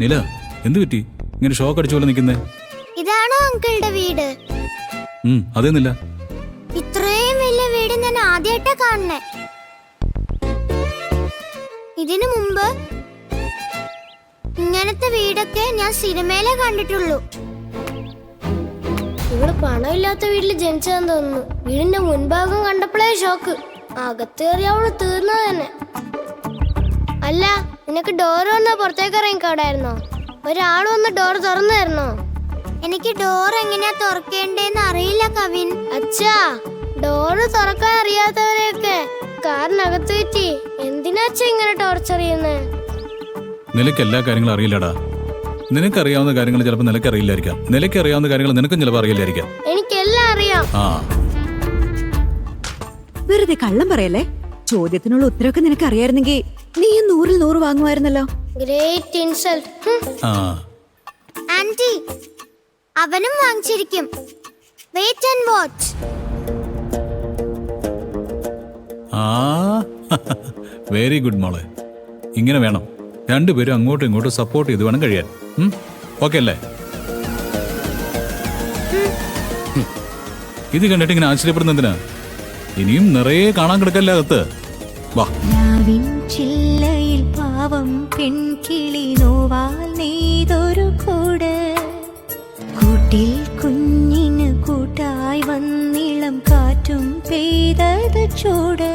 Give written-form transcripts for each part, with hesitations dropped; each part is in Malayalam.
നില എന്ത് പറ്റി ഇങ്ങനെ ഷോക്ക് അടിച്ചു പോലെ നിൽക്കുന്നേ? ഇതാണോ അങ്കിളുടെ വീട്? അതേന്നില്ല. ഇത്രയും വലിയ വീട് ഞാൻ ആദ്യമായിട്ടാ കാണുന്നേ. ഇതിനു മുമ്പ് ഇങ്ങനത്തെ വീടൊക്കെ ഞാൻ സിനിമയിലേ കണ്ടിട്ടുള്ളൂ. ഇവിടെ പണമില്ലാത്ത വീട്ടിൽ ജനിച്ചതെന്ന് തോന്നുന്നു. വീടിന്റെ മുൻഭാഗം കണ്ടപ്പോഴേ ഷോക്ക്. അകത്തേറി അവള് തീർന്നത് തന്നെ. അല്ല, നിനക്ക് ഡോർ വന്നാ പുറത്തേക്ക് ഇറങ്ങിക്കാടായിരുന്നോ? ഒരാൾ വന്ന് ഡോർ തുറന്നായിരുന്നോ? എനിക്ക് ഡോർ എങ്ങനെയാ തുറക്കേണ്ടേന്ന് അറിയില്ല കവിൻ. അച്ഛാ, ഡോറ് തുറക്കാൻ അറിയാത്തവരെയൊക്കെ കാറിനകത്ത് വെറ്റി എന്തിനാച്ച ഇങ്ങനെ ടോർച്ചർ ചെയ്യുന്നേ? നിനക്ക് എല്ലാ കാര്യങ്ങളും അറിയില്ലടാ. നിനക്കറിയാവുന്ന കാര്യങ്ങൾ ചിലപ്പോൾ നിനക്കറിയില്ലായിരിക്കാം. നിനക്കറിയാവുന്ന കാര്യങ്ങൾ നിനക്കും ചിലപ്പോൾ അറിയില്ലായിരിക്കാം. എനിക്കെല്ലാം അറിയാം. വെറുതെ കള്ളം പറയല്ലേ. ചോദ്യത്തിനുള്ള ഉത്തരവൊക്കെ നിനക്ക് അറിയായിരുന്നെങ്കിൽ നീ 100-ൽ 100 വാങ്ങുമായിരുന്നല്ലോ. Great insult. ആന്റി, അവനും വാങ്ങിച്ചിരിക്കും. Wait and watch. Very good മോളെ. ഇങ്ങനെ വേണം. രണ്ടുപേരും അങ്ങോട്ടും ഇങ്ങോട്ടും സപ്പോർട്ട് ചെയ്ത് വേണം കഴിയാൻ. ഓക്കെ അല്ലേ? ഇത് കണ്ടിട്ട് ഇങ്ങനെ ആശ്ചര്യപ്പെടുന്ന എന്തിനാ? ഇനിയും നിറയെ കാണാൻ കിടക്കല്ലേ അകത്ത്. വാ. ചില്ലയിൽ പാവം പെൺകിളി നോവാൽ നെയ്തൊരു കൂട്, കൂട്ടിൽ കുഞ്ഞിന് കൂട്ടായി വന്നിളം കാറ്റും പെയ്തത് ചൂട്.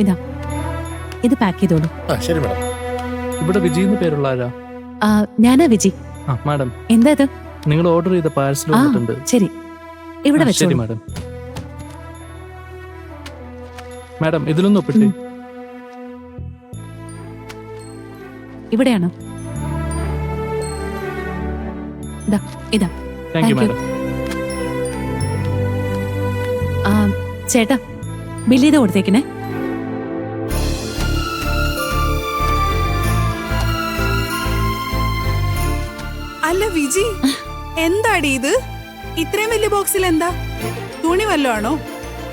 ഇതാ, ഇത് പാക്ക് ചെയ്തോളൂ. ശരി മാഡം. ഇവിടെ വിജി എന്ന് പേരുള്ള ആരാ? ഞാനാ വിജി. മാഡം, എന്താ ഇത്? നിങ്ങൾ ഓർഡർ ചെയ്ത പാഴ്സൽ വന്നിട്ടുണ്ട്. ശരി, ഇവിടെ വെച്ചോ. ശരി മാഡം. മാഡം, ഇതിലൊന്ന് ഒപ്പിട്ടേ. ഇവിടെയാണോ? ഇതാ. Thank you madam. ചേട്ടാ, ബില്ല് ചെയ്ത് കൊടുത്തേക്കിനെ. അല്ല വിജി, എന്താടി ഇത്? ഇത്രയും വലിയ ബോക്സിൽ എന്താ? തുണി വല്ലോ ആണോ?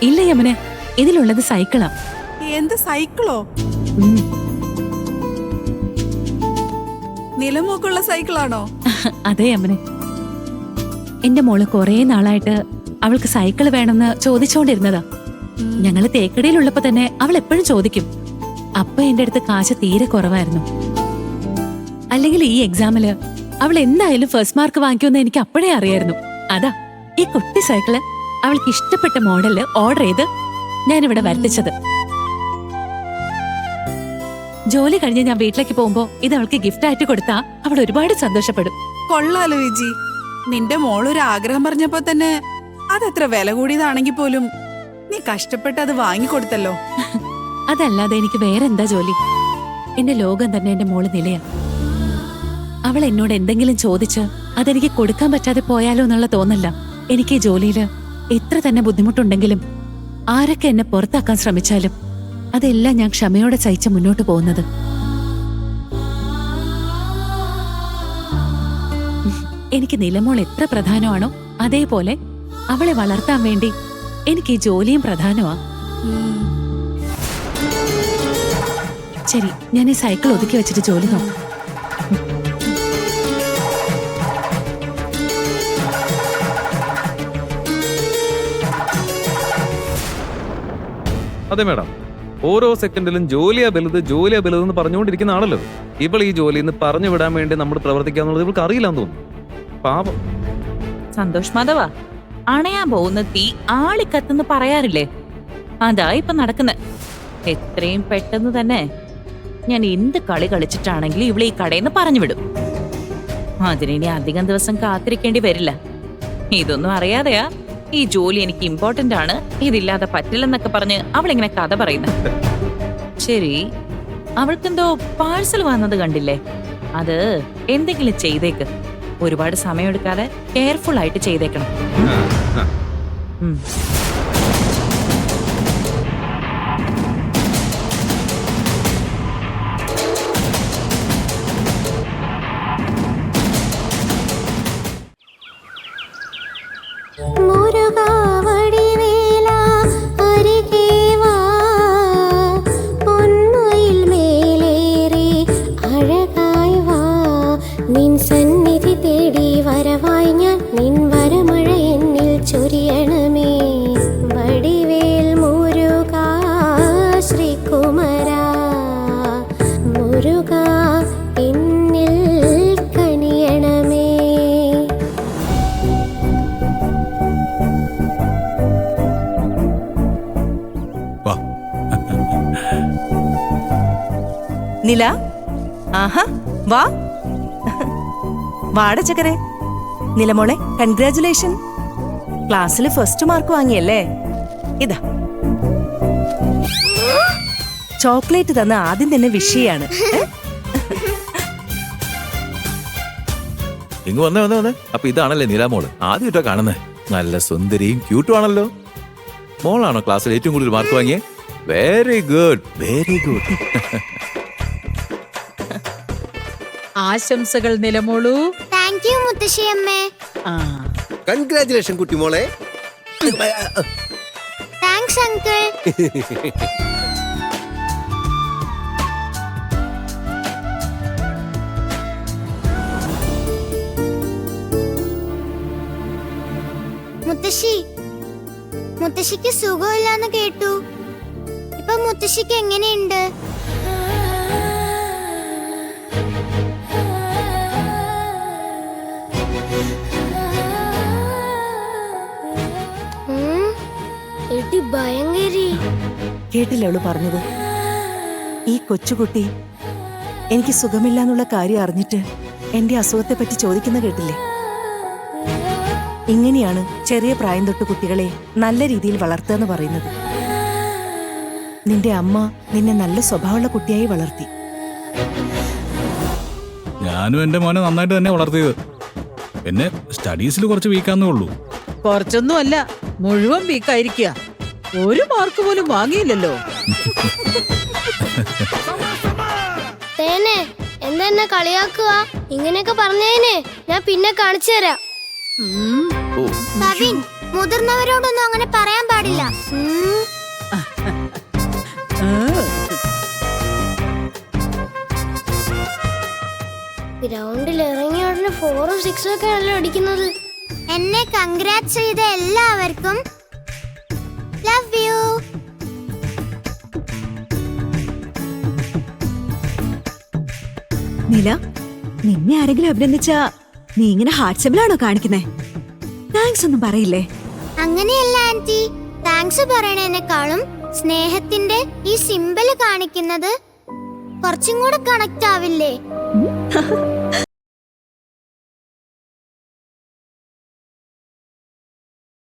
ഇല്ല യമുനെ, ഇതിലുള്ളത് സൈക്കിളാ. എന്ത് സൈക്കിളോ? നിലമൊക്കെയുള്ള സൈക്കിളാണോ? അതെ യമുനെ, എന്റെ മോള് കൊറേ നാളായിട്ട് അവൾക്ക് സൈക്കിൾ വേണമെന്ന് ചോദിച്ചോണ്ടിരുന്നതാ. ഞങ്ങള് തേക്കടിയിലുള്ളപ്പോ തന്നെ അവൾ എപ്പോഴും ചോദിക്കും. അപ്പൊ എന്റെ അടുത്ത് കാശ് തീരെ കുറവായിരുന്നു. അല്ലെങ്കിൽ ഈ എക്സാമില് അവൾ എന്തായാലും ഫസ്റ്റ് മാർക്ക് വാങ്ങിക്കുമെന്ന് എനിക്ക് അപ്പോഴേ അറിയായിരുന്നു. അതാ ഈ കുട്ടി സൈക്കിള് അവൾക്ക് ഇഷ്ടപ്പെട്ട മോഡല് ഓർഡർ ചെയ്ത് ഞാനിവിടെ വരുത്തിച്ചത്. ജോലി കഴിഞ്ഞ് ഞാൻ വീട്ടിലേക്ക് പോകുമ്പോ ഇത് അവൾക്ക് ഗിഫ്റ്റ് ആയിട്ട് കൊടുത്താ അവൾ ഒരുപാട് സന്തോഷപ്പെടും. കൊള്ളാലോ വിജി, നിന്റെ മോളൊരു ആഗ്രഹം പറഞ്ഞപ്പോ തന്നെ അതെത്ര വില കൂടിയതാണെങ്കിൽ പോലും നീ കഷ്ടപ്പെട്ട് അത് വാങ്ങിക്കൊടുത്തല്ലോ. അതല്ലാതെ എനിക്ക് വേറെന്താ ജോലി? എന്റെ ലോകം തന്നെ എന്റെ മോള് നിലയാ. അവൾ എന്നോട് എന്തെങ്കിലും ചോദിച്ച് അതെനിക്ക് കൊടുക്കാൻ പറ്റാതെ പോയാലോ എന്നുള്ള തോന്നല്ല എനിക്ക്. ഈ ജോലിയില് എത്ര തന്നെ ബുദ്ധിമുട്ടുണ്ടെങ്കിലും ആരൊക്കെ എന്നെ പുറത്താക്കാൻ ശ്രമിച്ചാലും അതെല്ലാം ഞാൻ ക്ഷമയോടെ സഹിച്ച് മുന്നോട്ട് പോകുന്നത്. എനിക്ക് നിലമോൾ എത്ര പ്രധാനമാണോ അതേപോലെ അവളെ വളർത്താൻ വേണ്ടി എനിക്ക് ഈ ജോലിയും പ്രധാനമാ. ശരി, ഞാൻ ഈ സൈക്കിൾ ഒതുക്കി വെച്ചിട്ട് ജോലി നോക്കാം. അതെ മാഡം, ഓരോ സെക്കൻഡിലും ജോലിയാ വലുതെന്ന് പറഞ്ഞുകൊണ്ടിരിക്കുന്ന ആണല്ലോ ഇവൾ. ഈ ജോലിയിൽ നിന്ന് പറഞ്ഞു വിടാൻ വേണ്ടി നമ്മൾ പ്രവർത്തിക്കാന്നുള്ളത് ഇവൾക്ക് അറിയില്ലാന്ന് തോന്നുന്നു. പാപം. സന്തോഷ് മാധവ, അണയാൻ പോകുന്ന തീ ആളിക്കത്തെന്ന് പറയാറില്ലേ? അതാ ഇപ്പൊ നടക്കുന്നത്. എത്രയും പെട്ടെന്ന് തന്നെ ഞാൻ എന്ത് കളി കളിച്ചിട്ടാണെങ്കിലും ഇവിടെ ഈ കടയിൽ നിന്ന് പറഞ്ഞു വിടും. അതിനി അധികം ദിവസം കാത്തിരിക്കേണ്ടി വരില്ല. ഇതൊന്നും അറിയാതെയാ ഈ ജോലി എനിക്ക് ഇമ്പോർട്ടന്റ് ആണ്, ഇതില്ലാതെ പറ്റില്ലെന്നൊക്കെ പറഞ്ഞ് അവളിങ്ങനെ കഥ പറയുന്നത്. ശരി, അവൾക്കെന്തോ പാഴ്സൽ വന്നത് കണ്ടില്ലേ? അത് എന്തെങ്കിലും ചെയ്തേക്ക്. ഒരുപാട് സമയം എടുക്കാതെ കെയർഫുൾ ആയിട്ട് ചെയ്തേക്കണം. ഉം. നിൻ സന്നിധി തേടി വരവായി ഞാൻ നിൻ വരമഴ എന്നിൽ ചൊരിയണമേ. വടിവേൽ മുരുകാ ശ്രീകുമരാ മുരുകാ എന്നിൽ കനിയണമേ. വാ. നില, ആഹാ വാ വാടച്ചക്കരെ. നിലമോളെ കൺഗ്രാറ്റുലേഷൻ, ക്ലാസ്സിൽ ഫസ്റ്റ് മാർക്ക് വാങ്ങിയല്ലേ? ഇതാ ചോക്ലേറ്റ് തന്ന ആദ്യം തന്നെ വിഷയാണ്. ഇങ്ങ് വന്നേ വന്നേ വന്നേ. അപ്പൊ ഇതാണല്ലേ നിലാമോള്? ആദ്യമായിട്ടോ കാണുന്നേ. നല്ല സുന്ദരിയും ക്യൂട്ടും ആണല്ലോ. മോളാണോ ക്ലാസ്സിൽ ഏറ്റവും കൂടുതൽ മാർക്ക് വാങ്ങിയേ? Very good, very good. ആശംസകൾ നിലമോളൂ. താങ്ക് യു മുത്തശ്ശിയമ്മേ. കൺഗ്രാറ്റുലേഷൻ കുട്ടിമോളെ. Thanks uncle. മുത്തശ്ശിക്ക് സുഖമില്ലാന്ന് കേട്ടു. ഇപ്പൊ മുത്തശ്ശിക്ക് എങ്ങനെയുണ്ട്? ഭയങ്കരി കേട്ടില്ലേ അവള് പറഞ്ഞത്? ഈ കൊച്ചുകുട്ടി എനിക്ക് സുഖമില്ലാന്നുള്ള കാര്യം അറിഞ്ഞിട്ട് എന്റെ അസുഖത്തെ പറ്റി ചോദിക്കുന്ന കേട്ടില്ലേ? ഇങ്ങനെയാണ് ചെറിയ പ്രായം തൊട്ട് കുട്ടികളെ നല്ല രീതിയിൽ വളർത്തുക എന്ന് പറയുന്നത്. നിന്റെ അമ്മ നിന്നെ നല്ല സ്വഭാവമുള്ള കുട്ടിയായി വളർത്തി. ഞാനും എന്റെ മോനെ നന്നായിട്ട് തന്നെ വളർത്തിയത്. പിന്നെ സ്റ്റഡീസിൽ കുറച്ച് വീക്കാന്നേ ഉള്ളൂ. കുറച്ചൊന്നും അല്ല, മുഴുവൻ വീക്കായിരിക്കുക. ഒരു മാർക്ക് പോലും വാങ്ങിയില്ലല്ലോ. തേനെ എന്തെന്നെ കളിയാക്കുക? ഇങ്ങനെയൊക്കെ പറഞ്ഞേനെ ഞാൻ പിന്നെ കാണിച്ചു തരാം. കവിൻ, മുതിർന്നവരോടൊന്നും അങ്ങനെ പറയാൻ പാടില്ല. ഗ്രൗണ്ടിൽ ഇറങ്ങിയ ഉടനെ 4ഉം 6ഉം ഒക്കെ ആണല്ലോ അടിക്കുന്നത്. എന്നെ കൺഗ്രാറ്റ് ചെയ്ത എല്ലാവർക്കും ലവ് യു. നില, നിന്നെ ആരെങ്കിലും അഭിനന്ദിച്ചാ നീ ഇങ്ങനെ ഹാർട്ട് സിമ്പിളാണോ കാണിക്കുന്നേ? താങ്ക്സ് ഒന്നും പറയില്ലേ? അങ്ങനെയല്ല ആന്റി, താങ്ക്സ് പറയണേനേക്കാളും സ്നേഹത്തിന്റെ ഈ സിമ്പിള് കാണിക്കുന്നത് കുറച്ചും കൂടെ കണക്ട് ആവില്ലേ?